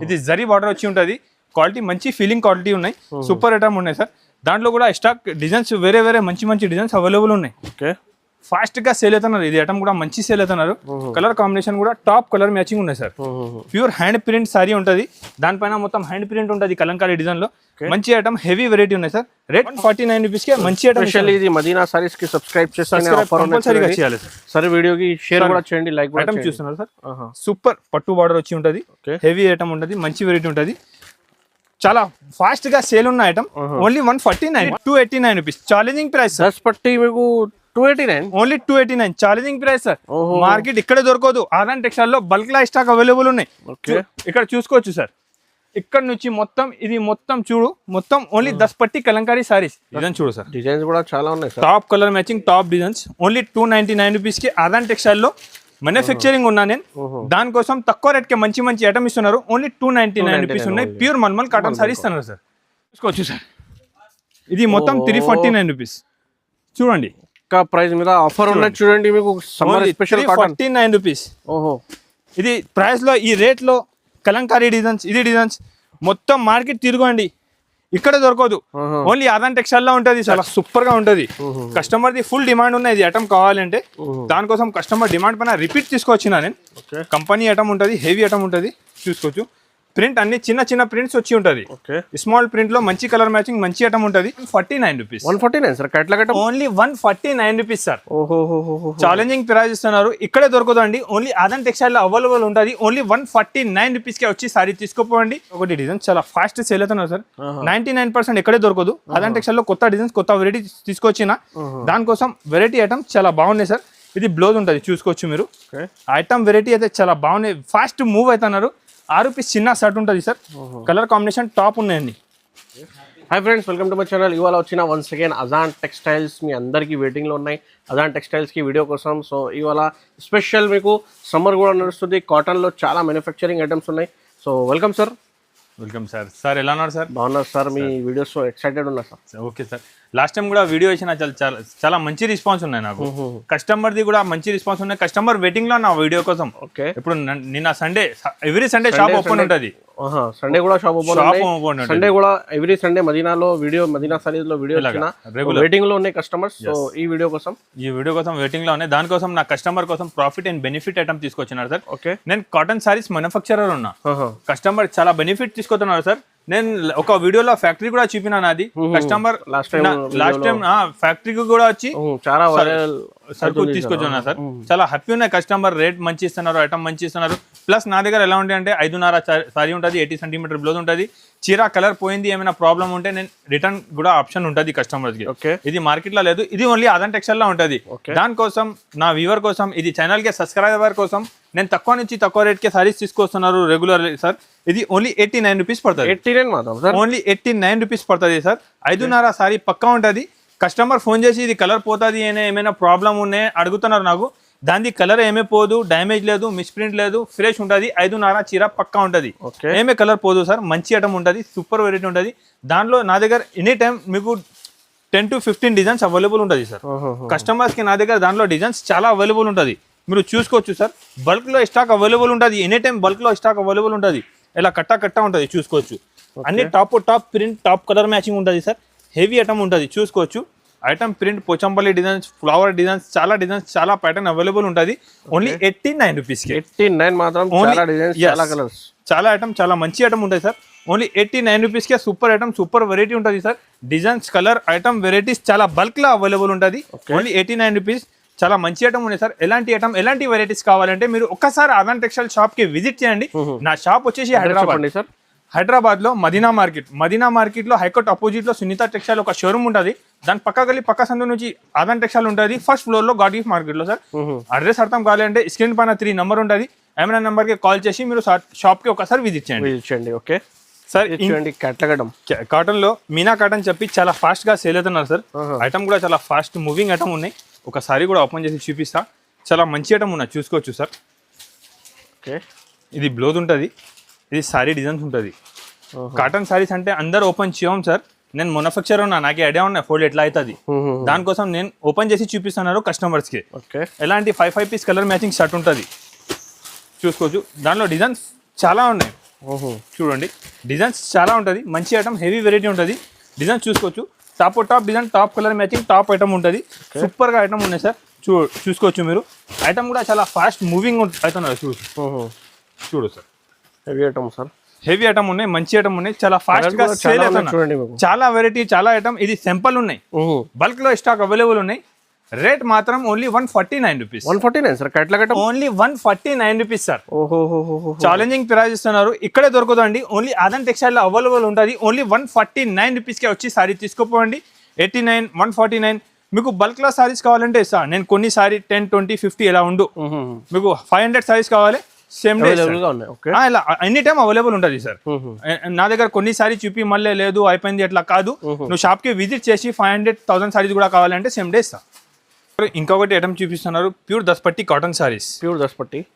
ఇది జరీ బార్డర్ వచ్చి ఉంటుంది. క్వాలిటీ మంచి ఫీలింగ్ క్వాలిటీ ఉన్నాయి. సూపర్ ఐటమ్ ఉన్నాయి సార్. దాంట్లో కూడా స్టాక్ డిజైన్స్ వేరే మంచి డిజైన్స్ అవైలబుల్ ఉన్నాయి. ఓకే, ఫాస్ట్ గా సేల్ అవుతున్నారు. ఇది ఐటమ్ కూడా మంచి సేల్ అవుతున్నారు. కలర్ కాంబినేషన్ కూడా టాప్ కలర్ మ్యాచింగ్ ఉన్నాయి sir. Pure hand print sari ఉంటుంది. దానిపైన మొత్తం హ్యాండ్ ప్రింట్ ఉంటుంది కలంకారీ డిజైన్ లో. మంచి ఐటమ్ హెవీ వెరైటీ ఉన్నాయి సార్. రేట్ 49 రూపీస్ కే మంచి ఐటమ్. స్పెషల్లీ ఇది మదీనా సారీస్ కి సబ్స్క్రైబ్ చేస్తే కంపల్సరీగా చేయాలి సార్. సరే వీడియోకి షేర్ కూడా చేయండి, లైక్ కూడా ఐటమ్ చూస్తున్నారు సార్. సూపర్ పట్టు బార్డర్ వచ్చి ఉంటుంది. హెవీ ఐటమ్ ఉంటుంది, మంచి వెరైటీ ఉంటుంది. చాలా ఫాస్ట్ గా సేల్ ఉన్న item. Only 149, 289 rupees challenging price. పట్టి మీకు 289, only 289 challenging price sir. Market ఇక్కడ దొరకదు. ఆదాన్ టెక్స్టైల్ లో బల్క్ లా స్టాక్ అవైలబుల్ ఉన్నాయి. ఇక్కడ చూసుకోవచ్చు సార్. ఇక్కడ నుంచి మొత్తం ఇది మొత్తం చూడు, మొత్తం ఓన్లీ 10 పట్టి కలంకారీ సారీస్. డిజైన్ చూడు సార్, డిజైన్స్ కూడా చాలా ఉన్నాయి sir. Top colour matching top designs. Only 299 rupees కి ఆదాన్ టెక్స్టైల్ లో మ్యానుఫ్యాక్చరింగ్ ఉన్నా నేను. దానికోసం తక్కువ రేట్ కి మంచి ఐటమ్ ఇస్తున్నారు. ఓన్లీ 299 రూపీస్ ఉన్నాయి. ప్యూర్ మల్మల్ కాటన్ సారీ ఇస్తున్నారు సార్. చూసుకోవచ్చు సార్. ఇది మొత్తం 349 రూపీస్. చూడండి ప్రైస్ మీద ఆఫర్ ఉన్నది చూడండి. మీకు సమ్మర్ స్పెషల్ 349 రూపీస్. ఓహో, ఇది ప్రైస్ లో ఈ రేట్ లో కలంకారీ డిజైన్స్, ఇది డిజైన్స్ మొత్తం మార్కెట్ తిరగండి, ఇక్కడ దొరకదు. ఓన్లీ ఆదాన్ టెక్స్టైల్ లో ఉంటది. చాలా సూపర్ గా ఉంటది. కస్టమర్ ది ఫుల్ డిమాండ్ ఉన్నాయి ఇది ఐటమ్ కావాలంటే. దానికోసం కస్టమర్ డిమాండ్ పైన రిపీట్ తీసుకొచ్చిన నేను. కంపెనీ ఐటమ్ ఉంటది, హెవీ ఐటమ్ ఉంటది. చూసుకోవచ్చు. ప్రింట్ అన్ని చిన్న ప్రింట్స్ వచ్చి ఉంటది. స్మాల్ ప్రింట్ లో మంచి కలర్ మ్యాచింగ్ మంచి ఐటమ్ ఉంటది. 49 rupees. 149 sir. Only 149 rupees sir. Challenging price ఇస్తున్నారు. ఇక్కడే దొరకదండి. ఓన్లీ ఆదాన్ టెక్స్టైల్ లో అవైలబుల్ ఉంటది. ఓన్లీ 149 రూపీస్ కి వచ్చి సారీ తీసుకోపోండి. ఒకటి డిజైన్ చాలా ఫాస్ట్ సేల్ అవుతున్నారు సార్. 99% ఎక్కడే దొరకదు. ఆదాన్ టెక్స్టైల్ లో కొత్త డిజైన్స్, కొత్త వెరైటీ తీసుకొచ్చిన దానికోసం వెరైటీ ఐటమ్ చాలా బాగున్నాయి సార్. ఇది బ్లౌజ్ ఉంటది, చూసుకోవచ్చు మీరు. ఐటమ్ వెరైటీ అయితే చాలా బాగున్నాయి. ఫాస్ట్ మూవ్ అవుతున్నారు. 6 రూపీస్ చిన్న షర్ట్ ఉంటుంది సార్. కలర్ కాంబినేషన్ టాప్ ఉన్నాయండి. Hi friends, welcome to my channel. ఇవాళ వచ్చిన వన్స్ అగైన్ అజాన్ టెక్స్టైల్స్ మీ అందరికీ వెయిటింగ్లో ఉన్నాయి. అజాన్ టెక్స్టైల్స్కి వీడియో కోసం. సో ఇవాళ స్పెషల్ మీకు సమ్మర్ కూడా నడుస్తుంది. కాటన్లో చాలా మ్యానుఫ్యాక్చరింగ్ ఐటమ్స్ ఉన్నాయి. So welcome sir. Welcome sir. Sir ఎలా ఉన్నారు సార్? బాగున్నారు సార్. మీ వీడియోస్ ఎక్సైటెడ్ ఉన్నా sir. Okay sir. Last time కూడా వీడియో ఇచ్చిన చాలా మంచి రెస్పాన్స్ ఉన్నాయి నాకు. కస్టమర్ ది కూడా మంచి రెస్పాన్స్ ఉన్నాయి. కస్టమర్ వెయిటింగ్ లో నా వీడియో కోసం. ఓకే, ఇప్పుడు నిన్న Sunday, every Sunday shop open ఉంటుంది. సండే కూడా షాప్ ఓపెన్. సండే కూడా ఎవ్రీ సండే మదీనాలో వీడియో, మదీనా సారీస్ లో వీడియో వెయిటింగ్ లో ఉన్నాయి కస్టమర్స్. సో ఈ వీడియో కోసం వెయిటింగ్ లో ఉన్నాయి. దానికోసం నా కస్టమర్ కోసం ప్రాఫిట్ అండ్ బెనిఫిట్ ఐటమ్ తీసుకొచ్చినారు సార్. ఓకే, నేను కాటన్ సారీస్ మ్యానుఫ్యాక్చరర్ ఉన్నా. కస్టమర్ చాలా బెనిఫిట్ తీసుకొస్తున్నారు సార్. నేను ఒక వీడియోలో ఫ్యాక్టరీ కూడా చూపినా నాది. కస్టమర్ లాస్ట్ టైం ఫ్యాక్టరీకి కూడా వచ్చి చాలా సరుకు తీసుకొచ్చున్నా సార్. చాలా హ్యాపీ ఉన్నాయి. కస్టమర్ రేట్ మంచి ఇస్తున్నారు, ఐటమ్ మంచి ఇస్తున్నారు. ప్లస్ నా దగ్గర ఎలా ఉంటాయి అంటే 5.5 సారీ ఉంటుంది, 80 సెంటీమీటర్ బ్లౌజ్ ఉంటుంది. చీర కలర్ పోయింది, ఏమైనా ప్రాబ్లం ఉంటే నేను రిటర్న్ కూడా ఆప్షన్ ఉంటుంది కస్టమర్స్ కి. ఇది మార్కెట్ లో లేదు. ఇది ఓన్లీ ఆదాన్ టెక్స్టైల్ లో ఉంటుంది. దానికోసం నా వ్యూవర్ కోసం, ఇది ఛానల్ కి సబ్స్క్రైబర్ కోసం నేను తక్కువ నుంచి తక్కువ రేట్ కి సారీస్ తీసుకొస్తున్నారు రెగ్యులర్ సార్. ఇది ఓన్లీ 89 రూపీస్ పడుతుంది. 89 మాత్రం ఓన్లీ 89 రూపీస్ పడుతుంది సార్. 5.5 సారీ పక్కా ఉంటుంది. కస్టమర్ ఫోన్ చేసి ఇది కలర్ పోతుంది అని ఏమైనా ప్రాబ్లం ఉన్నాయి అడుగుతున్నారు నాకు. దాని కలర్ ఏమే పోదు, డ్యామేజ్ లేదు, మిస్ప్రింట్ లేదు, ఫ్రెష్ ఉంటుంది. 5.5 చీర పక్కా ఉంటుంది. ఏమే కలర్ పోదు సార్. మంచి ఐటమ్ ఉంటుంది, సూపర్ వెరైటీ ఉంటుంది. దాంట్లో నా దగ్గర ఎనీ టైం మీకు 10 to 15 డిజైన్స్ అవైలబుల్ ఉంటుంది సార్. కస్టమర్స్ కి నా దగ్గర దాంట్లో డిజైన్స్ చాలా అవైలబుల్ ఉంటుంది. మీరు చూసుకోవచ్చు సార్. బల్క్ లో స్టాక్ అవైలబుల్ ఉంటుంది. ఎనీ టైం బల్క్ లో స్టాక్ అవైలబుల్ ఉంటుంది. ఇలా కట్ట ఉంటుంది, చూసుకోవచ్చు. అన్ని top print, top colour matching ఉంటుంది సార్. హెవీ ఐటమ్ ఉంటుంది, చూసుకోవచ్చు. Item print, Pochampally designs, flower designs, చాలా డిజైన్స్, చాలా ప్యాటర్న్ అవైలబుల్ ఉంటుంది. ఓన్లీ 89 రూపీస్ కి. 89 మాత్రం. చాలా డిజైన్స్, చాలా కలర్స్, చాలా ఐటమ్, చాలా మంచి ఐటమ్ ఉంటుంది సార్. ఓన్లీ 89 రూపీస్ కే సూపర్ ఐటమ్, సూపర్ వెరైటీ ఉంటుంది sir. Designs, colour, item, varieties చాలా బల్క్ లో అవైలబుల్ ఉంటుంది. Only 89 rupees. చాలా మంచి ఐటమ్ ఉన్నాయి సార్. ఎలాంటి ఐటమ్, ఎలాంటి వెరైటీస్ కావాలంటే మీరు ఒక్కసారి ఆదాన్ టెక్స్టైల్ షాప్ కి విజిట్ చేయండి. నా షాప్ వచ్చేసి హైదరాబాద్ లో మదీనా మార్కెట్ లో హైకోర్ట్ అపోజిట్ లో సునీత టెక్స్టైల్ ఒక షోరూమ్ ఉంటుంది. దాని పక్క గలి పక్క సందు నుంచి ఆదాన్ టెక్స్టైల్ ఉంటుంది. ఫస్ట్ ఫ్లోర్ లో గాడ్ గిఫ్ట్ మార్కెట్ లో సార్. అడ్రస్ అర్థం కావాలంటే స్క్రీన్ పైన 3 నెంబర్ ఉంటుంది. ఏమైనా నెంబర్ కి కాల్ చేసి మీరు షాప్ కి ఒకసారి విజిట్ చేయండి. Okay sir. కాటన్ లో మీనా కాటన్ చెప్పి చాలా ఫాస్ట్ గా సేల్ అవుతున్నారు సార్. ఐటమ్ కూడా చాలా ఫాస్ట్ మూవింగ్ ఐటమ్ ఉన్నాయి. ఒక సారీ కూడా ఓపెన్ చేసి చూపిస్తా. చాలా మంచి ఐటమ్ ఉన్నాయి, చూసుకోవచ్చు సార్. ఓకే, ఇది బ్లౌజ్ ఉంటుంది. ఇది సారీ డిజైన్స్ ఉంటుంది. కాటన్ సారీస్ అంటే అందరు ఓపెన్ చేయం సార్. నేను మ్యానుఫ్యాక్చరర్ ఉన్నా, నాకు ఐడియా ఉన్నాయి ఫోల్డ్ ఎట్లా అవుతుంది. దానికోసం నేను ఓపెన్ చేసి చూపిస్తున్నారు కస్టమర్స్ కి. ఎలాంటి 5 పీస్ కలర్ మ్యాచింగ్ షర్ట్ ఉంటుంది, చూసుకోవచ్చు. దానిలో డిజైన్స్ చాలా ఉన్నాయి. చూడండి డిజైన్స్ చాలా ఉంటుంది, మంచి ఐటమ్, హెవీ వెరైటీ ఉంటుంది. డిజైన్స్ చూసుకోవచ్చు, top design, top colour matching, top item ఉంటుంది. సూపర్గా ఐటమ్ ఉన్నాయి సార్. చూసుకోవచ్చు మీరు. ఐటమ్ కూడా చాలా ఫాస్ట్ మూవింగ్ అవుతున్నారు. చూడు sir, heavy item sir, heavy item ఉన్నాయి, మంచి ఐటమ్ ఉన్నాయి, చాలా ఫాస్ట్ గా సేల్ అవుతున్నాయి. చాలా వెరైటీ, చాలా ఐటమ్. ఇది సింపుల్ ఉన్నాయి, బల్క్ లో స్టాక్ అవైలబుల్ ఉన్నాయి. రేట్ మాత్రం ఓన్లీ 149 రూపీస్. 149 సార్, కట్ల only 149 rupees sir. Challenging price ఇస్తున్నారు, ఇక్కడే దొరకదండి. ఓన్లీ ఆదాన్ టెక్స్టైల్ లో అవైలబుల్ ఉంటుంది. ఓన్లీ 149 రూపీస్ కే వచ్చి సారీ తీసుకోపోండి. 89, 149. మీకు బల్క్ లో సారీస్ కావాలంటే సార్ నేను కొన్ని సారీ 10, 20, 50 ఇలా ఉండు. మీకు 500 సారీస్ కావాలి, సేమ్ డే ఇలా ఎనీ టైం అవైలబుల్ ఉంటుంది సార్. నా దగ్గర కొన్ని సారీ చూపి మళ్ళీ లేదు అయిపోయింది అట్లా కాదు. నువ్వు షాప్ కి విజిట్ చేసి 500,000 సారీస్ కూడా కావాలంటే సేమ్ డే సార్. ఇంకొకటి ఐటమ్ చూపిస్తున్నారు, ప్యూర్ దస్పట్టి కాటన్ సారీస్.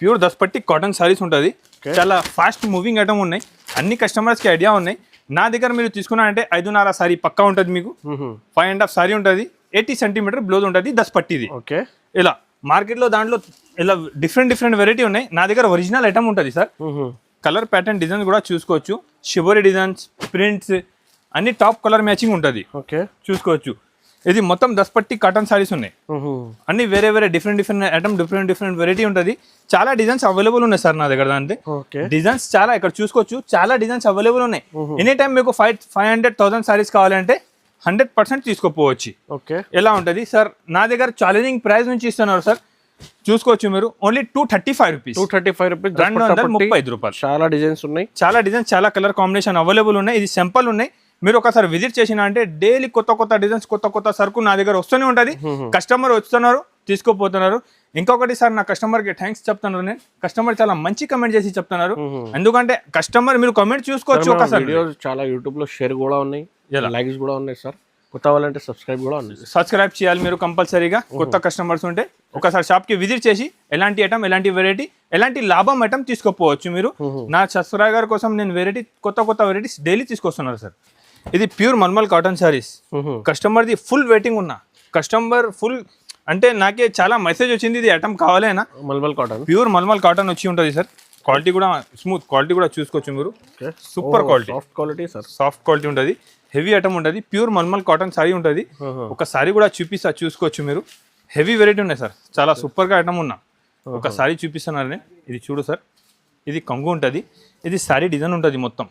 ప్యూర్ దస్పట్టి కాటన్ సారీస్ ఉంటుంది. చాలా ఫాస్ట్ మూవింగ్ ఐటమ్ ఉన్నాయి. అన్ని కస్టమర్స్ కి ఐడియా ఉన్నాయి. నా దగ్గర మీరు తీసుకున్నారంటే 5.5 సారీ పక్కా ఉంటుంది. మీకు 5.5 సారీ ఉంటుంది. 80 సెంటీమీటర్ బ్లౌజ్ ఉంటుంది దస్పట్టిది. ఇలా మార్కెట్ లో దాంట్లో ఇలా డిఫరెంట్ వెరైటీ ఉన్నాయి. నా దగ్గర ఒరిజినల్ ఐటమ్ ఉంటుంది సార్. కలర్ ప్యాటర్న్ డిజైన్స్ కూడా చూసుకోవచ్చు. షిబోరి డిజైన్స్, ప్రింట్స్ అన్ని టాప్ కలర్ మ్యాచింగ్ ఉంటుంది. చూసుకోవచ్చు. ఇది మొత్తం దస్పట్టి కాటన్ సారీస్ ఉన్నాయి. అన్ని వేరే డిఫరెంట్ ఐటమ్, డిఫరెంట్ వెరైటీ ఉంటుంది. చాలా డిజైన్స్ అవైలబుల్ ఉన్నాయి సార్ నా దగ్గర. దాంట్లో డిజైన్స్ చాలా ఇక్కడ చూసుకోవచ్చు. చాలా డిజైన్స్ అవైలబుల్ ఉన్నాయి. ఎనీ టైం మీకు 500,000 సారీస్ కావాలంటే 100% తీసుకోపోవచ్చు. ఎలా ఉంటుంది సార్, నా దగ్గర ఛాలెంజింగ్ ప్రైస్ నుంచి ఇస్తున్నారు సార్. చూసుకోవచ్చు మీరు. Only 235 rupees. 235 రూపాయలు. చాలా డిజైన్స్ ఉన్నాయి, చాలా కలర్ కాంబినేషన్ అవైలబుల్ ఉన్నాయి. ఇది సింపుల్ ఉన్నాయి. మీరు ఒకసారి విజిట్ చేసిన అంటే డైలీ కొత్త డిజైన్స్, కొత్త సరుకు నా దగ్గర వస్తూనే ఉంటుంది. కస్టమర్ వస్తున్నారు, తీసుకోపోతున్నారు. ఇంకొకటి సార్, నా కస్టమర్ కి థ్యాంక్స్ చెప్తున్నారు. నేను కస్టమర్ చాలా మంచి కమెంట్ చేసి చెప్తున్నారు. ఎందుకంటే కస్టమర్ మీరు కమెంట్ చూసుకోవచ్చు. ఒకసారి చాలా యూట్యూబ్ లో షేర్ కూడా ఉన్నాయి, లైక్స్ కూడా ఉన్నాయి సార్. కొత్త వాళ్ళంటే సబ్స్క్రైబ్ కూడా ఉంది. సబ్స్క్రైబ్ చేయాలి మీరు కంపల్సరీగా. కొత్త కస్టమర్స్ ఉంటే ఒకసారి షాప్ కి విజిట్ చేసి ఎలాంటి ఐటమ్, ఎలాంటి వెరైటీ, ఎలాంటి లాభం ఐటమ్ తీసుకోపోవచ్చు మీరు. నా సబ్స్క్రైబర్ కోసం నేను వెరైటీ, కొత్త వెరైటీస్ డైలీ తీసుకొస్తున్నారు సార్. ఇది ప్యూర్ మల్మల్ కాటన్ సారీస్. కస్టమర్ది ఫుల్ వెయిటింగ్ ఉన్నా. కస్టమర్ ఫుల్ అంటే నాకే చాలా మెసేజ్ వచ్చింది, ఇది ఐటమ్ కావాలేనా. మల్మల్ కాటన్, ప్యూర్ మల్మల్ కాటన్ వచ్చి ఉంటుంది సార్. క్వాలిటీ కూడా స్మూత్ క్వాలిటీ కూడా చూసుకోవచ్చు మీరు. సూపర్ క్వాలిటీ, సాఫ్ట్ క్వాలిటీ ఉంటుంది. హెవీ ఐటమ్ ఉంటుంది. ప్యూర్ మల్మల్ కాటన్ సారీ ఉంటుంది. ఒక సారీ కూడా చూసుకోవచ్చు మీరు. హెవీ వెరైటీ ఉన్నాయి సార్. చాలా సూపర్ గా ఐటమ్ ఉన్నా. ఒక సారీ చూపిస్తున్నారు నేను. ఇది చూడు సార్, ఇది కంగు ఉంటుంది. ఇది సారీ డిజైన్ ఉంటుంది మొత్తం.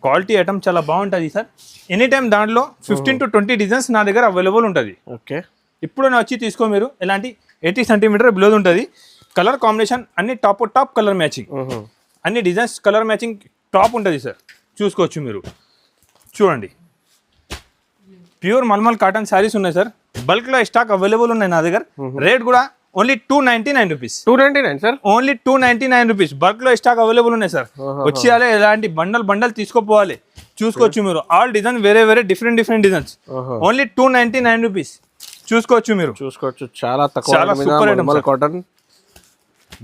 క్వాలిటీ ఐటమ్ చాలా బాగుంటుంది సార్. ఎనీ టైం దాంట్లో 15 to 20 డిజైన్స్ నా దగ్గర అవైలబుల్ ఉంటుంది. ఇప్పుడు నేను వచ్చి తీసుకో మీరు. ఎలాంటి 80 సెంటీమీటర్ బ్లౌజ్ ఉంటుంది. కలర్ కాంబినేషన్ అన్ని టాప్ కలర్ మ్యాచింగ్, అన్ని డిజైన్స్ కలర్ మ్యాచింగ్ టాప్ ఉంటుంది సార్. చూసుకోవచ్చు మీరు. చూడండి, ప్యూర్ మల్మల్ కాటన్ శారీస్ ఉన్నాయి సార్. బల్క్ లో స్టాక్ అవైలబుల్ ఉన్నాయి నా దగ్గర. రేట్ కూడా only 299 rupees. 299 sir, only 299 rupees. Bulk లో స్టాక్ అవైలబుల్ ఉన్నాయి సార్. వచ్చేయాలి, ఎలాంటి బండల్ తీసుకోపోవాలి. చూసుకోవచ్చు మీరు. ఆల్ డిజైన్ వేరే డిఫరెంట్ డిజైన్స్. Only 299 rupees. చూసుకోవచ్చు మీరు. చాలా తక్కువ, చాలా సూపర్ మల్మల్ కాటన్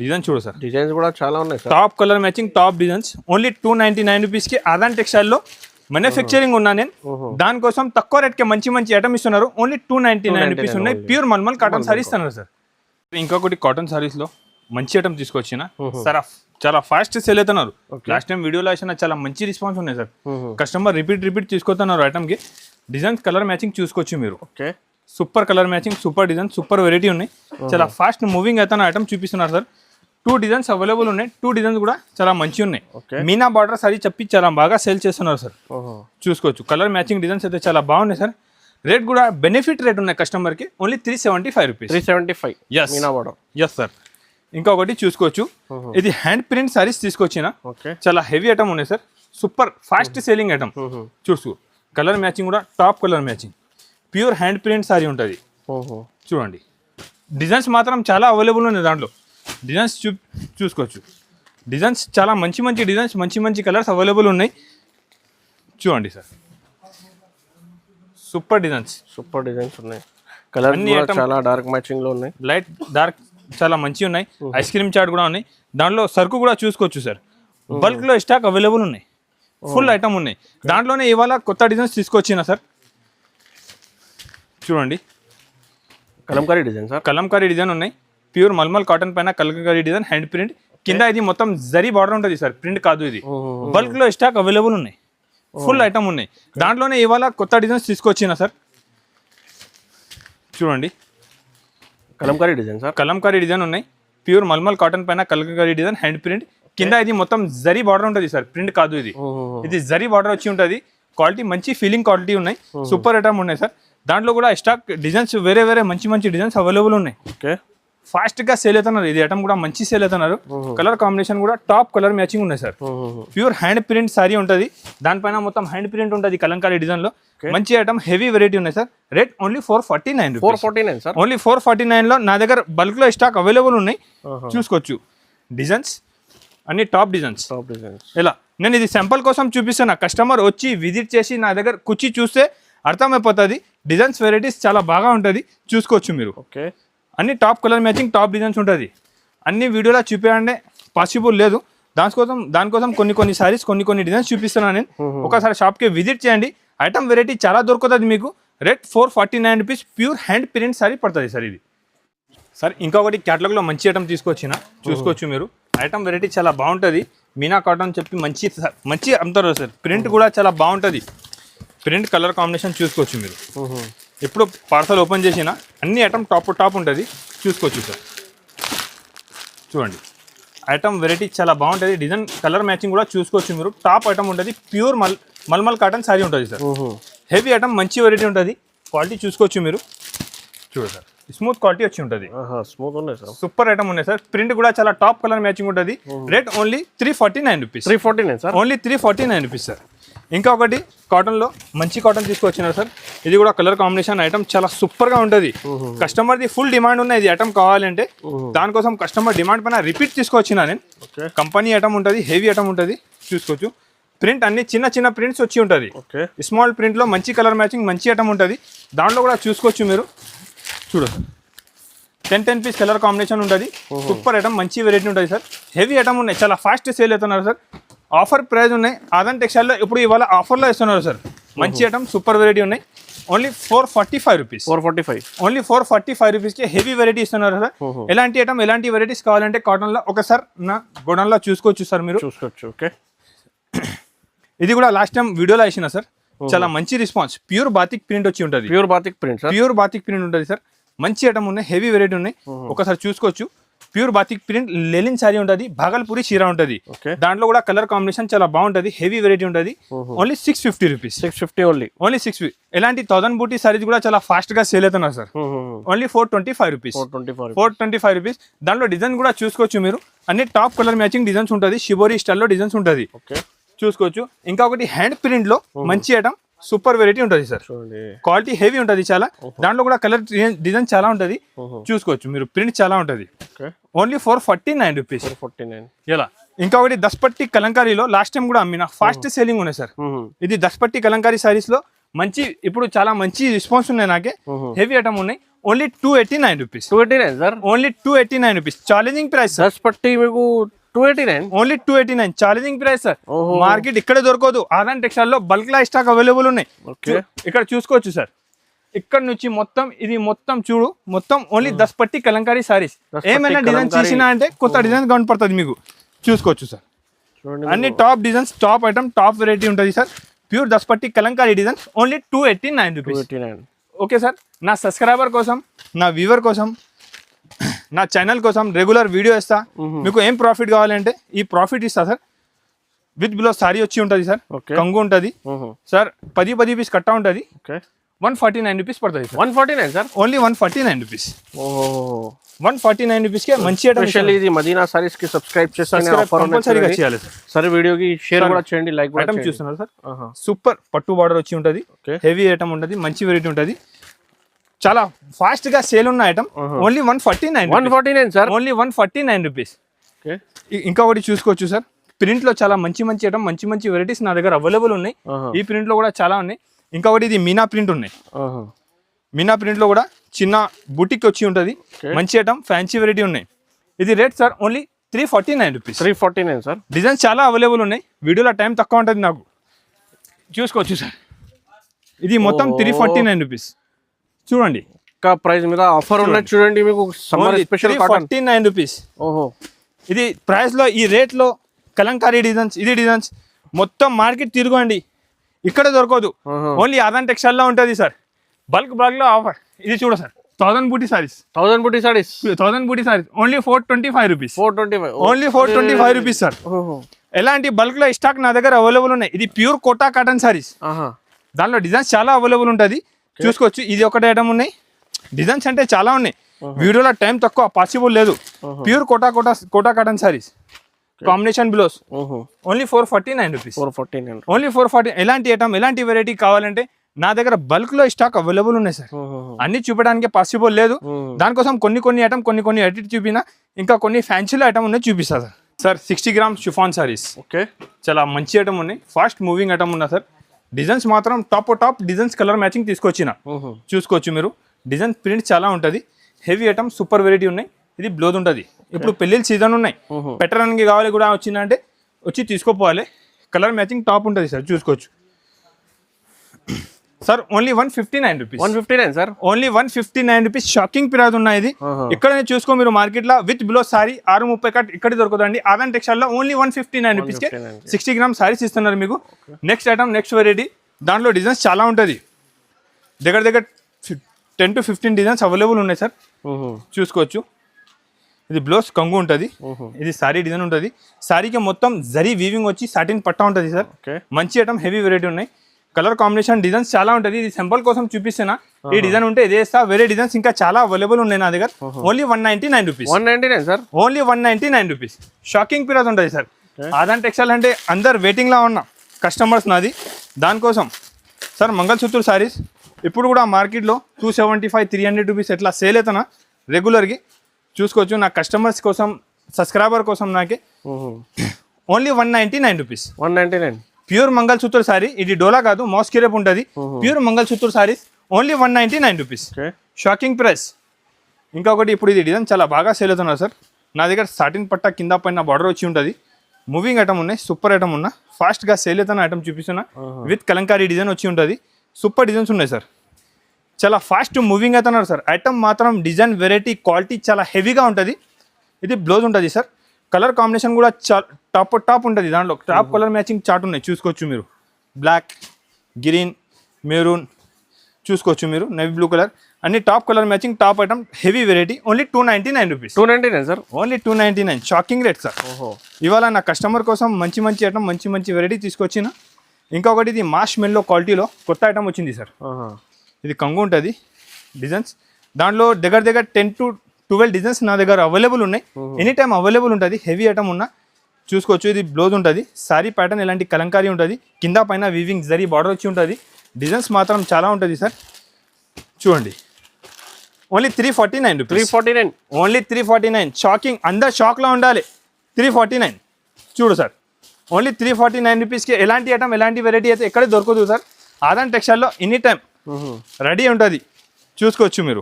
డిజైన్ చూడు సార్. డిజైన్స్ కూడా చాలా ఉన్నాయి sir. Top colour matching, top designs. Only 299 rupees కి ఆదాన్ టెక్స్టైల్ లో మ్యానుఫ్యాక్చరింగ్ ఉన్నా నేను. దానికోసం తక్కువ రేట్ కి మంచి ఐటమ్ ఇస్తున్నారు. ఓన్లీ 299 రూపీస్ ఉన్నాయి. ప్యూర్ మల్మల్ కాటన్ సారీస్ ఇస్తున్నారు సార్. ఇంకొకటి కాటన్ సారీస్ లో మంచి ఐటమ్ తీసుకొచ్చిన సార్. చాలా ఫాస్ట్ సేల్ అవుతున్నారు. లాస్ట్ టైం వీడియోలో వేసిన చాలా మంచి రెస్పాన్స్ ఉన్నాయి సార్. కస్టమర్ రిపీట్ తీసుకొస్తున్నారు ఐటమ్ కి. డిజైన్స్ కలర్ మ్యాచింగ్ చూసుకోవచ్చు మీరు. Super colour matching, super design, super variety ఉన్నాయి. చాలా ఫాస్ట్ మూవింగ్ అవుతున్న ఐటమ్ చూపిస్తున్నారు సార్. 2 డిజైన్స్ అవైలబుల్ ఉన్నాయి. 2 డిజైన్స్ కూడా చాలా మంచి ఉన్నాయి. మీనా బార్డర్ సారీ చెప్పి చాలా బాగా సేల్ చేస్తున్నారు సార్. చూసుకోవచ్చు. కలర్ మ్యాచింగ్ డిజైన్స్ అయితే చాలా బాగున్నాయి సార్. రేట్ కూడా బెనిఫిట్ రేట్ ఉన్నాయి కస్టమర్ కి. Only 375 rupees. 375. Meena border. Yes sir. ఇంకొకటి చూసుకోవచ్చు. ఇది హ్యాండ్ ప్రింట్ సారీస్ తీసుకొచ్చిన. చాలా హెవీ ఐటమ్ ఉన్నాయి sir. Super fast selling item. చూసుకో. కలర్ మ్యాచింగ్ కూడా top colour matching. Pure hand print sari ఉంటుంది. చూడండి. డిజైన్స్ మాత్రం చాలా అవైలబుల్ ఉన్నాయి దాంట్లో. డిజైన్స్ చూసుకోవచ్చు. డిజైన్స్ చాలా మంచి డిజైన్స్, మంచి కలర్స్ అవైలబుల్ ఉన్నాయి. చూడండి సార్. సూపర్ డిజైన్స్ ఉన్నాయి. కలర్ చాలా డార్క్ మ్యాచింగ్ లో ఉన్నాయి. లైట్ డార్క్ చాలా మంచి ఉన్నాయి. ఐస్ క్రీమ్ చాట్ కూడా ఉన్నాయి. దాంట్లో సరుకు కూడా చూసుకోవచ్చు సార్. బల్క్ లో స్టాక్ అవైలబుల్ ఉన్నాయి. ఫుల్ ఐటమ్ ఉన్నాయి. దాంట్లోనే ఇవాళ కొత్త డిజైన్స్ తీసుకొచ్చిన సార్. చూడండి. Kalamkari design sir. Kalamkari design ఉన్నాయి. ప్యూర్ మల్మల్ కాటన్ పైన కలంకారీ డిజైన్, హ్యాండ్ ప్రింట్. కింద ఇది మొత్తం జరీ బార్డర్ ఉంటుంది సార్, ప్రింట్ కాదు ఇది. బల్క్ లో స్టాక్ అవైలబుల్ ఉన్నాయి, ఫుల్ ఐటమ్ ఉన్నాయి. దాంట్లోనే ఇవాళ కొత్త డిజైన్స్ తీసుకొచ్చిన సార్. చూడండి Kalamkari design sir, Kalamkari design ఉన్నాయి. ప్యూర్ మల్మల్ కాటన్ పైన కలంకారీ డిజైన్, హ్యాండ్ ప్రింట్. కింద ఇది మొత్తం జరీ బార్డర్ ఉంటుంది సార్, ప్రింట్ కాదు ఇది. ఇది జరీ బార్డర్ వచ్చి ఉంటుంది. క్వాలిటీ మంచి ఫీలింగ్ క్వాలిటీ ఉన్నాయి, సూపర్ ఐటమ్ ఉన్నాయి సార్. దాంట్లో కూడా స్టాక్ డిజైన్స్ వేరే వేరే మంచి మంచి డిజైన్స్ అవైలబుల్ ఉన్నాయి. ఓకే, ఫాస్ట్ గా సేల్ అవుతున్నారు. ఇది ఐటమ్ కూడా మంచి సేల్ అవుతున్నారు. కలర్ కాంబినేషన్ కూడా టాప్ కలర్ మ్యాచింగ్ ఉన్నాయి sir. Pure hand print sari ఉంటుంది, దానిపైన మొత్తం హ్యాండ్ ప్రింట్ ఉంటుంది కలంకారీ డిజైన్ లో. మంచి ఐటమ్, హెవీ వెరైటీ ఉన్నాయి sir. Rate only 449. 449 sir, only 449 లో నా దగ్గర బల్క్ లో స్టాక్ అవైలబుల్ ఉన్నాయి, చూసుకోవచ్చు. డిజైన్స్ అన్ని టాప్ డిజైన్స్. ఎలా నేను ఇది శాంపుల్ కోసం చూపిస్తాను. కస్టమర్ వచ్చి విజిట్ చేసి నా దగ్గర కుర్చీ చూస్తే అర్థమైపోతుంది. డిజైన్స్ వెరైటీస్ చాలా బాగా ఉంటుంది, చూసుకోవచ్చు మీరు. ఓకే, అన్ని top colour matching top designs ఉంటుంది. అన్ని వీడియోలో చూపించండి పాసిబుల్ లేదు. దానికోసం కొన్ని సారీస్ కొన్ని డిజైన్స్ చూపిస్తున్నాను నేను. ఒకసారి షాప్కి విజిట్ చేయండి. ఐటమ్ వెరైటీ చాలా దొరుకుతుంది మీకు. Rate 449 rupees. Pure hand print sorry పడుతుంది సార్ ఇది. సార్ ఇంకొకటి క్యాటలాగ్లో మంచి ఐటమ్ తీసుకొచ్చిన, చూసుకోవచ్చు మీరు. ఐటమ్ వెరైటీ చాలా బాగుంటుంది. మీనా కాటన్ చెప్పి మంచి అమ్ముతారు సార్. ప్రింట్ కూడా చాలా బాగుంటుంది. ప్రింట్ కలర్ కాంబినేషన్ చూసుకోవచ్చు మీరు. ఇప్పుడు పార్సల్ ఓపెన్ చేసిన అన్ని ఐటమ్ టాప్ ఉంటుంది, చూసుకోవచ్చు సార్. చూడండి ఐటమ్ వెరైటీ చాలా బాగుంటుంది. డిజైన్ కలర్ మ్యాచింగ్ కూడా చూసుకోవచ్చు మీరు. టాప్ ఐటమ్ ఉంటుంది. ప్యూర్ మల్మల్ కాటన్ సారీ ఉంటుంది సార్. హెవీ ఐటమ్ మంచి వెరైటీ ఉంటుంది. క్వాలిటీ చూసుకోవచ్చు మీరు. చూడండి సార్, స్మూత్ క్వాలిటీ వచ్చి ఉంటుంది. స్మూత్ ఉన్నాయి సార్, సూపర్ ఐటమ్ ఉన్నాయి సార్. ప్రింట్ కూడా చాలా టాప్ కలర్ మ్యాచింగ్ ఉంటుంది. Rate only 349 rupees. 349 sir, only 349 rupees sir. ఇంకొకటి కాటన్లో మంచి కాటన్ తీసుకొచ్చినారు సార్. ఇది కూడా కలర్ కాంబినేషన్ ఐటమ్ చాలా సూపర్గా ఉంటుంది. కస్టమర్ది ఫుల్ డిమాండ్ ఉన్నాయి ఇది ఐటమ్ కావాలంటే. దానికోసం కస్టమర్ డిమాండ్ పైన రిపీట్ తీసుకొచ్చిన నేను. కంపెనీ ఐటమ్ ఉంటుంది, హెవీ ఐటమ్ ఉంటుంది, చూసుకోవచ్చు. ప్రింట్ అన్ని చిన్న ప్రింట్స్ వచ్చి ఉంటుంది. స్మాల్ ప్రింట్లో మంచి కలర్ మ్యాచింగ్ మంచి ఐటమ్ ఉంటుంది. దాంట్లో కూడా చూసుకోవచ్చు మీరు. చూడండి 10 పీస్ కలర్ కాంబినేషన్ ఉంటుంది. సూపర్ ఐటమ్ మంచి వెరైటీ ఉంటుంది సార్. హెవీ ఐటమ్ ఉన్నాయి, చాలా ఫాస్ట్ సేల్ అవుతున్నారు సార్. ఆఫర్ ప్రైస్ ఉన్నాయి. ఆదాన్ టెక్స్టైల్లో ఇప్పుడు ఇవాళ ఆఫర్లో ఇస్తున్నారు సార్. మంచి ఐటమ్ సూపర్ వెరైటీ ఉన్నాయి. Only 445 rupees. 445 ఓన్లీ 445 రూపీస్కి హెవీ వెరైటీ ఇస్తున్నారు సార్. ఎలాంటి ఐటమ్ ఎలాంటి వెరైటీస్ కావాలంటే కాటన్లో ఒకసారి నా గోడౌన్లో చూసుకోవచ్చు సార్ మీరు. చూసుకోవచ్చు. ఓకే, ఇది కూడా లాస్ట్ టైం వీడియోలో వేసిన సార్. చాలా మంచి రెస్పాన్స్. ప్యూర్ బాతిక్ ప్రింట్ వచ్చి ఉంటుంది. ప్యూర్ బాతిక్ ప్రింట్ ఉంటుంది సార్. మంచి ఐటమ్ ఉన్నాయి, హెవీ వెరైటీ ఉన్నాయి. ఒకసారి చూసుకోవచ్చు. ప్యూర్ బాతిక్ ప్రింట్ లెలిన్ సారీ ఉంటుంది, భాగల్పూరి చీర ఉంటుంది. దాంట్లో కూడా కలర్ కాంబినేషన్ చాలా బాగుంటుంది, హెవీ వెరైటీ ఉంటుంది. Only 650 rupees. 650 ఓన్లీ 650. ఎలాంటి 1000 బూటీ సారీస్ కూడా చాలా ఫాస్ట్ గా సేల్ అవుతున్నారు సార్. Only 425 rupees. 425 రూపీస్. దాంట్లో డిజైన్ కూడా చూసుకోవచ్చు మీరు. అన్ని టాప్ కలర్ మ్యాచింగ్ డిజైన్స్ ఉంటుంది. షిబోరి స్టైల్లో డిజైన్స్ ఉంటుంది, చూసుకోవచ్చు. ఇంకొకటి హ్యాండ్ ప్రింట్ లో మంచి ఐటమ్ సూపర్ వెరైటీ ఉంటుంది సార్. క్వాలిటీ హెవీ ఉంటుంది చాలా. దాంట్లో కూడా కలర్ డిజైన్ చాలా ఉంటుంది, చూసుకోవచ్చు మీరు. ప్రింట్ చాలా ఉంటుంది. Only 449 rupees. ఎలా ఇంకొకటి దస్పట్టి కలంకారీలో లాస్ట్ టైం కూడా అమ్మిన ఫాస్ట్ సేలింగ్ ఉన్నాయి సార్. ఇది దస్పట్టి కలంకారీ సారీస్ లో మంచి ఇప్పుడు చాలా మంచి రెస్పాన్స్ ఉన్నాయి నాకే. హెవీ ఐటమ్ ఉన్నాయి. Only 289 rupees. 289 sir, only 289 rupees. Challenging price. దస్పట్టి మీకు 289 only 289 challenging price sir. Market ఇక్కడ దొరకదు. ఆదాన్ టెక్స్టైల్ లో బల్క్ లా స్టాక్ అవైలబుల్ ఉన్నాయి. ఇక్కడ చూసుకోవచ్చు సార్. ఇక్కడ నుంచి మొత్తం ఇది మొత్తం చూడు, మొత్తం ఓన్లీ దస్పట్టి కలంకారీ సారీస్. ఏమైనా డిజైన్ చేసినా అంటే కొత్త డిజైన్ కనపడుతుంది మీకు, చూసుకోవచ్చు సార్. అన్ని top designs, top item, top variety ఉంటుంది సార్. ప్యూర్ దస్పట్టి Kalamkari designs. Only 289 rupees. Okay sir. నా సబ్స్క్రైబర్ కోసం, నా వ్యూవర్ కోసం, నా ఛానల్ కోసం రెగ్యులర్ వీడియో ఇస్తా. మీకు ఏం ప్రాఫిట్ కావాలంటే ఈ ప్రాఫిట్ ఇస్తా సార్. విత్ బిలో సారీ వచ్చి ఉంటుంది సార్, కంగు ఉంటుంది సార్. 10 పీస్ కట్టా ఉంటుంది. 149 రూపీస్ పడుతుంది sir. 149 sir, only 149 rupees. 149 rupees కి మంచి ఐటమ్. ఇది మదీనా సారీస్ కి సబ్స్క్రైబ్ చేస్తాను. కంపల్సరీగా చేయాలి సార్. సరే వీడియోకి షేర్ కూడా చేయండి, లైక్ కూడా ఐటమ్ చూస్తున్నారు సార్. సూపర్ పట్టు బార్డర్ వచ్చి ఉంటుంది, హెవీ ఐటమ్ ఉంటుంది, మంచి వెరైటీ ఉంటుంది. చాలా ఫాస్ట్ గా సేల్ ఉన్న item. Only 149 sir, only 149 rupees. ఇంకొకటి చూసుకోవచ్చు సార్. ప్రింట్ లో చాలా మంచి ఐటమ్, మంచి వెరైటీస్ నా దగ్గర అవైలబుల్ ఉన్నాయి. ఈ ప్రింట్ లో కూడా చాలా ఉన్నాయి. ఇంకొకటి ఇది మీనా ప్రింట్ ఉన్నాయి. మీనా ప్రింట్ లో కూడా చిన్న బుటిక్ వచ్చి ఉంటుంది, మంచి ఐటమ్, ఫ్యాన్సీ వెరైటీ ఉన్నాయి. ఇది rate sir only 349 rupees. 349 sir. Designs చాలా అవైలబుల్ ఉన్నాయి. వీడియోలో టైం తక్కువ ఉంటుంది నాకు, చూసుకోవచ్చు సార్. ఇది మొత్తం 349 రూపీస్. చూడండి ప్రైస్ మీద ఆఫర్ ఉన్నది చూడండి. మీకు సమ్మర్ స్పెషల్ 349 రూపీస్. ఓహో, ఇది ప్రైస్లో ఈ రేట్లో కలంకారీ డిజైన్స్ ఇది డిజైన్స్ మొత్తం మార్కెట్ తిరగండి ఇక్కడ దొరకదు. ఓన్లీ అదాన్ టెక్స్టైల్లో ఉంటుంది సార్. బల్క్లో ఆఫర్ ఇది చూడ సార్ 1000 బూటీ సారీస్ 1000 బూటీ saris only 425 rupees 425 only 425 rupees sir. ఎలాంటి బల్క్లో స్టాక్ నా దగ్గర అవైలబుల్ ఉన్నాయి. ఇది ప్యూర్ కోటా కాటన్ సారీస్. దానిలో డిజైన్స్ చాలా అవైలబుల్ ఉంటుంది చూసుకోవచ్చు. ఇది ఒకటి ఐటమ్ ఉన్నాయి. డిజైన్స్ అంటే చాలా ఉన్నాయి. వీడియోలో టైం తక్కువ పాసిబుల్ లేదు. Pure Kota cotton sarees combination blouse only 449 rupees 449 only 440. ఎలాంటి ఐటమ్ ఎలాంటి వెరైటీ కావాలంటే నా దగ్గర బల్క్ లో స్టాక్ అవైలబుల్ ఉన్నాయి సార్. అన్ని చూపడానికి పాసిబుల్ లేదు. దానికోసం కొన్ని ఐటమ్ కొన్ని ఎడిట్ చూపినా ఇంకా కొన్ని ఫ్యాన్సీలో ఐటమ్ ఉన్నాయి చూపిస్తా sir. Sir 60 grams chiffon saris okay చాలా మంచి ఐటమ్ ఉన్నాయి. ఫాస్ట్ మూవింగ్ ఐటమ్ ఉన్నా సార్. డిజైన్స్ మాత్రం టాప్ డిజైన్స్ కలర్ మ్యాచింగ్ తీసుకొచ్చిన చూసుకోవచ్చు మీరు. డిజైన్ ప్రింట్ చాలా ఉంటుంది. హెవీ ఐటమ్ సూపర్ వెరైటీ ఉన్నాయి. ఇది బ్లౌజ్ ఉంటుంది. ఇప్పుడు పెళ్ళిళ్ళ సీజన్ ఉన్నాయి. పెట్టడానికి కావాలి కూడా వచ్చిందంటే వచ్చి తీసుకోపోవాలి. కలర్ మ్యాచింగ్ టాప్ ఉంటుంది సార్ చూసుకోవచ్చు sir. Only 159 rupees 159 sir only 159 rupees. Shocking price ఉన్నాయి. ఇది ఇక్కడ చూసుకో మీరు మార్కెట్ లో విత్ బ్లౌజ్ సారీ 630 కట్ ఇక్కడ దొరుకుతుందండి. ఆదాన్ టెక్స్టైల్ లో ఓన్లీ 159 రూపీస్ కి 60 గ్రామ్ సారీస్ ఇస్తున్నారు మీకు. Next item next variety. దాంట్లో డిజైన్స్ చాలా ఉంటుంది. దగ్గర 10 to 15 డిజైన్స్ అవైలబుల్ ఉన్నాయి సార్ చూసుకోవచ్చు. ఇది బ్లౌజ్ కంగు ఉంటుంది. ఇది సారీ డిజైన్ ఉంటుంది. సారీకి మొత్తం జరీ వీవింగ్ వచ్చి సాటిన్ పట్టా ఉంటుంది సార్. మంచి ఐటమ్ హెవీ వెరైటీ ఉన్నాయి. కలర్ కాంబినేషన్ డిజైన్స్ చాలా ఉంటుంది. ఇది సింపుల్ కోసం చూపిస్తున్నా. ఈ డిజైన్ ఉంటే ఇదే ఇస్తా. వేరే డిజైన్స్ ఇంకా చాలా అవైలబుల్ ఉన్నాయి నా దగ్గర. Only 199 rupees 199 sir only 199 rupees. Shocking period ఉంటుంది సార్. ఆదాన్ టెక్స్టైల్ అంటే అందరు వెయిటింగ్లో ఉన్న కస్టమర్స్ నాది. దానికోసం సార్ మంగళసూత్ర సారీస్ ఇప్పుడు కూడా మార్కెట్లో 275-300 రూపీస్ ఎట్లా సేల్ అవుతున్నా రెగ్యులర్గా చూసుకోవచ్చు. నా కస్టమర్స్ కోసం సబ్స్క్రైబర్ కోసం నాకే only 199 rupees 199 pure mangalsutra sorry. ఇది డోలా కాదు మోస్కి రేపు ఉంటుంది. Pure mangalsutra saris only 199 rupees shocking price. ఇంకొకటి ఇప్పుడు ఇది డిజైన్ చాలా బాగా సేల్ అవుతున్నారు సార్. నా దగ్గర సాటిన్ పట్టా కింద పైన బార్డర్ వచ్చి ఉంటుంది. మూవింగ్ ఐటమ్ ఉన్నాయి. సూపర్ ఐటమ్ ఉన్నా ఫాస్ట్గా సేల్ అవుతున్న ఐటమ్ చూపిస్తున్నా. విత్ కలంకారీ డిజైన్ వచ్చి ఉంటుంది. సూపర్ డిజైన్స్ ఉన్నాయి సార్. చాలా ఫాస్ట్ మూవింగ్ అవుతున్నారు సార్. ఐటమ్ మాత్రం డిజైన్ వెరైటీ క్వాలిటీ చాలా హెవీగా ఉంటుంది. ఇది బ్లౌజ్ ఉంటుంది సార్. కలర్ కాంబినేషన్ కూడా టాప్ ఉంటుంది. దాంట్లో టాప్ కలర్ మ్యాచింగ్ చార్ట్ ఉన్నాయి చూసుకోవచ్చు మీరు. బ్లాక్, గ్రీన్, మెరూన్ చూసుకోవచ్చు మీరు. నేవీ బ్లూ కలర్ అన్ని top colour matching top item heavy variety. Only 299 rupees 299 sir only 299. Shocking rate sir. ఇవాళ నా కస్టమర్ కోసం మంచి ఐటమ్ మంచి వెరైటీ తీసుకొచ్చిన. ఇంకొకటి ఇది మాష్ మెల్లో క్వాలిటీలో కొత్త ఐటమ్ వచ్చింది సార్. ఇది కంగు ఉంటుంది డిజైన్స్. దాంట్లో దగ్గర 10 to 12 డిజైన్స్ నా దగ్గర అవైలబుల్ ఉన్నాయి. ఎనీ టైమ్ అవైలబుల్ ఉంటుంది. హెవీ ఐటమ్ ఉన్నా చూసుకోవచ్చు. ఇది బ్లౌజ్ ఉంటుంది. సారీ ప్యాటర్న్ ఇలాంటి కలంకారీ ఉంటుంది. కింద పైన వీవింగ్ జరీ బార్డర్ వచ్చి ఉంటుంది. డిజైన్స్ మాత్రం చాలా ఉంటుంది సార్. చూడండి ఓన్లీ 349 రూపీస్ 349 ఓన్లీ 349. షాకింగ్ అందరు షాక్లో ఉండాలి. 349 చూడు సార్. ఓన్లీ 349 రూపీస్కి ఎలాంటి ఐటమ్ ఎలాంటి వెరైటీ అయితే ఎక్కడ దొరకదు sir. Aadan టెక్స్టైల్లో any time ready ఉంటుంది చూసుకోవచ్చు మీరు.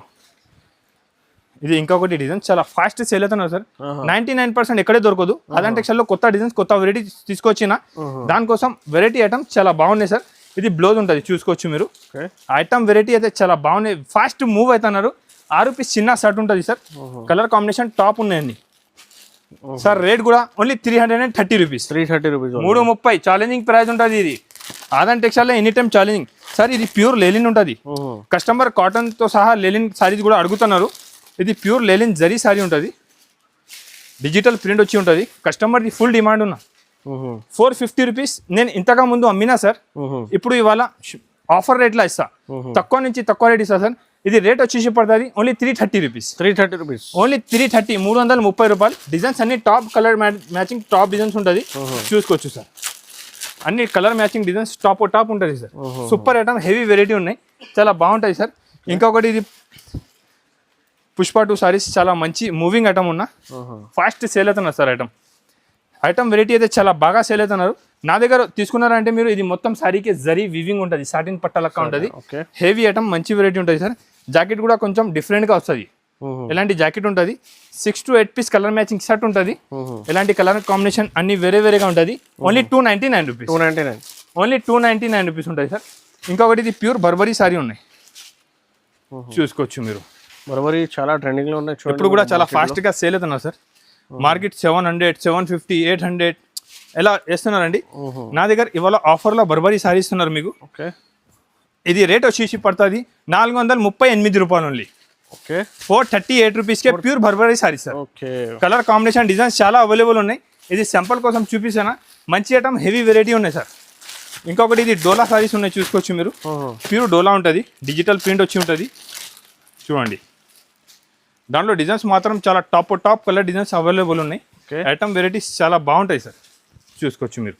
ఇది ఇంకొకటి డిజైన్ చాలా ఫాస్ట్ సేల్ అవుతున్నారు సార్. 99% ఎక్కడే దొరకదు. ఆదాన్ టెక్స్టైల్లో కొత్త డిజైన్స్ కొత్త వెరైటీ తీసుకొచ్చిన. దానికోసం వెరైటీ ఐటమ్ చాలా బాగున్నాయి సార్. ఇది బ్లౌజ్ ఉంటుంది చూసుకోవచ్చు మీరు. ఐటమ్ వెరైటీ అయితే చాలా బాగున్నాయి. ఫాస్ట్ మూవ్ అవుతున్నారు. 6 రూపీస్ చిన్న షర్ట్ ఉంటుంది సార్. కలర్ కాంబినేషన్ టాప్ ఉన్నాయండి సార్. రేట్ కూడా ఓన్లీ 330 రూపీస్ 330. ఛాలెంజింగ్ ప్రైస్ ఉంటుంది. ఇది Aadan టెక్స్టైల్లో any time challenging sir. ఇది ప్యూర్ లెలిన్ ఉంటుంది. కస్టమర్ కాటన్తో సహా లెలిన్ సారీస్ కూడా అడుగుతున్నారు. ఇది ప్యూర్ లెలిన్ జరీ సారీ ఉంటుంది. డిజిటల్ ప్రింట్ వచ్చి ఉంటుంది. కస్టమర్ది ఫుల్ డిమాండ్ ఉన్నా 450 రూపీస్ నేను ఇంతగా ముందు అమ్మినా సార్. ఇప్పుడు ఇవాళ ఆఫర్ రేట్లో ఇస్తా. తక్కువ నుంచి తక్కువ రేట్ ఇస్తా సార్. ఇది రేట్ వచ్చేసి పడుతుంది ఓన్లీ 330 రూపీస్ ఓన్లీ 330 330 రూపాయలు. డిజైన్స్ అన్ని top colour matching top designs ఉంటుంది చూసుకోవచ్చు సార్. అన్ని కలర్ మ్యాచింగ్ డిజైన్స్ టాప్ ఉంటుంది sir. Super item heavy variety ఉన్నాయి. చాలా బాగుంటుంది సార్. ఇంకొకటి ఇది పుష్ప 2 సారీస్ చాలా మంచి మూవింగ్ ఐటమ్ ఉన్నా ఫాస్ట్ సేల్ అవుతున్నారు సార్. ఐటమ్ వెరైటీ అయితే చాలా బాగా సేల్ అవుతున్నారు. నా దగ్గర తీసుకున్నారంటే మీరు ఇది మొత్తం సారీకి జరీ వీవింగ్ ఉంటుంది. సాటిన్ పట్ట లెక్క ఉంటుంది. హెవీ ఐటమ్ మంచి వెరైటీ ఉంటుంది సార్. జాకెట్ కూడా కొంచెం డిఫరెంట్గా వస్తుంది. ఇలాంటి జాకెట్ ఉంటుంది. 6 to 8 pieces colour matching shirt ఉంటుంది. ఇలాంటి కలర్ కాంబినేషన్ అన్ని వేరేగా ఉంటుంది. ఓన్లీ 299 రూపీస్ ఓన్లీ 299 రూపీస్ ఉంటుంది సార్. ఇంకొకటి ఇది ప్యూర్ బర్బరీ సారీ ఉన్నాయి చూసుకోవచ్చు మీరు. బర్బరీ చాలా ట్రెండింగ్లో ఉన్నాయి. ఇప్పుడు కూడా చాలా ఫాస్ట్గా సేల్ అవుతున్నారు సార్. మార్కెట్ 700, 750, 800 ఎలా వేస్తున్నారండి. నా దగ్గర ఇవాళ ఆఫర్లో బర్బరీ సారీ ఇస్తున్నారు మీకు. ఓకే, ఇది రేట్ వచ్చేసి పడుతుంది 438 రూపాయలు ఓన్లీ. ఓకే, 438 రూపీస్కే ప్యూర్ బర్బరీ sari sir. Okay, colour combination designs చాలా అవైలబుల్ ఉన్నాయి. ఇది సింపుల్ కోసం చూపిస్తానా, మంచి ఐటమ్ హెవీ వెరైటీ ఉన్నాయి సార్. ఇంకొకటి ఇది డోలా సారీస్ ఉన్నాయి, చూసుకోవచ్చు మీరు. ప్యూర్ డోలా ఉంటుంది, డిజిటల్ ప్రింట్ వచ్చి ఉంటుంది చూడండి. దాంట్లో డిజైన్స్ మాత్రం చాలా టాప్ కలర్ డిజైన్స్ అవైలబుల్ ఉన్నాయి. ఐటమ్ వెరైటీస్ చాలా బాగుంటాయి సార్, చూసుకోవచ్చు మీరు.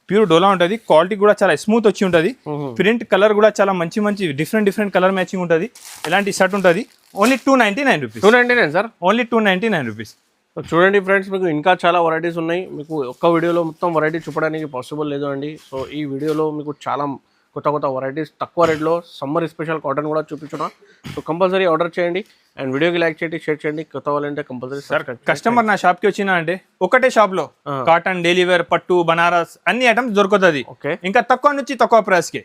ప్యూర్ డోలా ఉంటుంది, క్వాలిటీ కూడా చాలా స్మూత్ వచ్చి ఉంటుంది. ప్రింట్ కలర్ కూడా చాలా మంచి డిఫరెంట్ కలర్ మ్యాచింగ్ ఉంటుంది. ఇలాంటి షర్ట్ ఉంటుంది. Only 299 rupees. 299 sir, only 299 rupees. చూడండి ఫ్రెండ్స్, మీకు ఇంకా చాలా వెరైటీస్ ఉన్నాయి. మీకు ఒక్క వీడియోలో మొత్తం వెరైటీ చూపడానికి పాసిబుల్ లేదు అండి. సో ఈ వీడియోలో మీకు చాలా కొత్త వెరైటీస్ తక్కువ రేట్లో సమ్మర్ స్పెషల్ కాటన్ కూడా చూపించున్నా. సో కంపల్సరీ ఆర్డర్ చేయండి అండ్ వీడియోకి లైక్ చేయండి, షేర్ చేయండి. కొత్త వాళ్ళంటే కంపల్సరీ సార్. కస్టమర్ నా షాప్కి వచ్చినా అంటే ఒకటే షాప్లో కాటన్, డైలీ వేర్, పట్టు, బనారస్ అన్ని ఐటమ్స్ దొరుకుతుంది. ఇంకా తక్కువ నుంచి తక్కువ ప్రైస్కి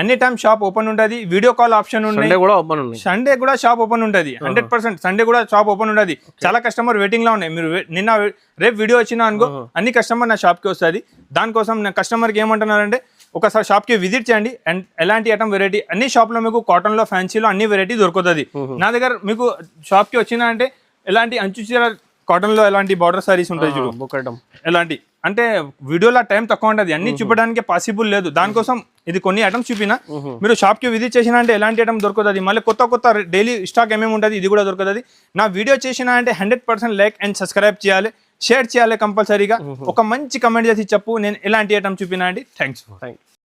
అన్ని టైం షాప్ ఓపెన్ ఉంటుంది. వీడియో కాల్ ఆప్షన్ ఉంది. సండే కూడా షాప్ ఓపెన్ ఉంటుంది. 100% సండే కూడా షాప్ ఓపెన్ ఉంటుంది. చాలా కస్టమర్ వెయిటింగ్ లో ఉన్నాయి. మీరు రేపు వీడియో వచ్చినా అనుకో అన్ని కస్టమర్ నా షాప్కి వస్తుంది. దానికోసం నా కస్టమర్కి ఏమంటున్నారంటే ఒకసారి షాప్కి విజిట్ చేయండి అండ్ ఎలాంటి ఐటమ్ వెరైటీ అన్ని షాప్లో మీకు కాటన్లో, ఫ్యాన్సీలో అన్ని వెరైటీ దొరుకుతుంది. నా దగ్గర మీకు షాప్కి వచ్చినా అంటే ఎలాంటి అంచు చీర కాటన్లో ఎలాంటి బార్డర్ సారీస్ ఉంటాయి చూడు, ఎలాంటి అంటే వీడియోలో టైం తక్కువ ఉంటుంది, అన్ని చూపడానికి పాసిబుల్ లేదు. దానికోసం ఇది కొన్ని ఐటమ్స్ చూపినా. మీరు షాప్కి విజిట్ చేసినా అంటే ఎలాంటి ఐటమ్ దొరుకుతుంది. మళ్ళీ కొత్త డైలీ స్టాక్ ఏమేమి ఉంటుంది ఇది కూడా దొరుకుతుంది. నా వీడియో చేసినా అంటే 100% లైక్ అండ్ సబ్స్క్రైబ్ చేయాలి, షేర్ చేయాలి కంపల్సరీగా. ఒక మంచి కమెంట్ చేసి చెప్పు నేను ఎలాంటి ఐటమ్ చూపినా అండి. థ్యాంక్స్.